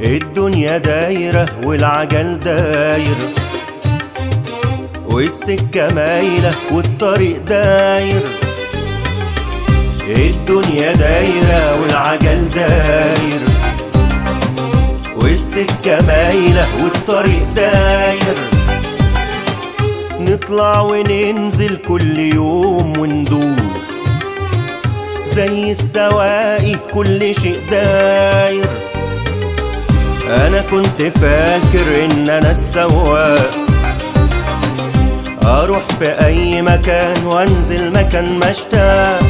الدنيا دايرة والعجل داير، والسكة مايلة والطريق داير. الدنيا دايرة والعجل داير، والسكة مايلة والطريق داير. نطلع وننزل كل يوم وندور زي السواقي، كل شيء داير. أنا كنت فاكر إن أنا السواق، أروح في أي مكان وأنزل مكان ما اشتاق.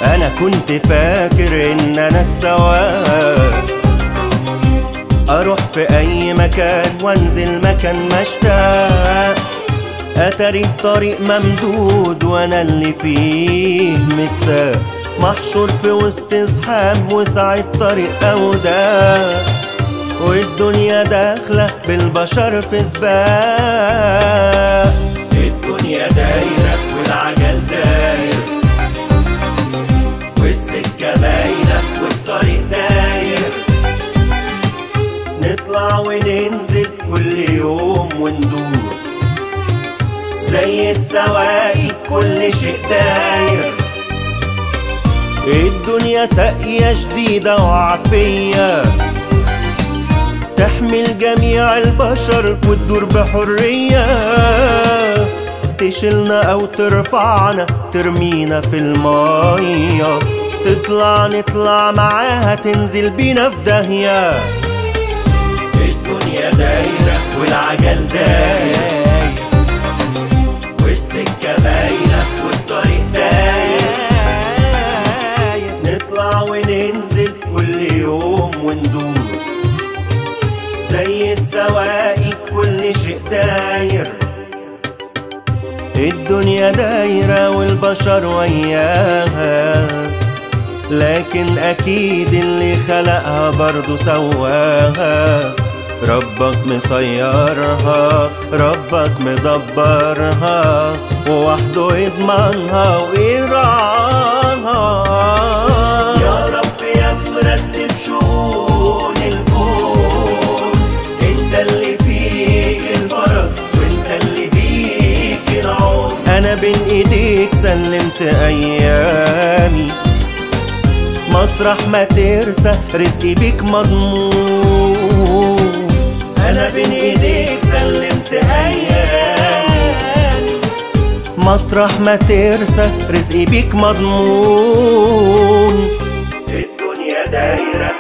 أنا كنت فاكر إن أنا السواق، أروح في أي مكان وأنزل مكان ما اشتاق. أتاري طريق ممدود وأنا اللي فيه متساق، محشور في وسط زحام وسعة طريق أوداع. والدنيا داخلة بالبشر في سباق. الدنيا دايرة والعجل داير، والسكة مايلة والطريق داير. نطلع وننزل كل يوم وندور زي السواقي، كل شيء داير. الدنيا ساقية شديدة وعافية، تحمل جميع البشر وتدور بحرية. تشيلنا أو ترفعنا، ترمينا في المية، تطلع نطلع معاها، تنزل بينا في داهية. الدنيا دايرة والعجل داير، والسكة مايلة والطريق داير. نطلع وننزل كل يوم وندور زي السواقي، كل شيء داير. الدنيا دايرة والبشر وياها، لكن أكيد اللي خلقها برضو سواها. ربك مسيرها، ربك مدبرها، ووحده يضمنها ويرعاها. يا رب يا مرتب شؤون الكون، انت اللي فيك الفرج وانت اللي بيك العون. انا بين ايديك سلمت ايامي، مطرح ما ترسى رزقي بيك مضمون. أنا بين إيديك سلمت أيامي، مطرح ما ترسى رزقي بيك مضمون. الدنيا دايرة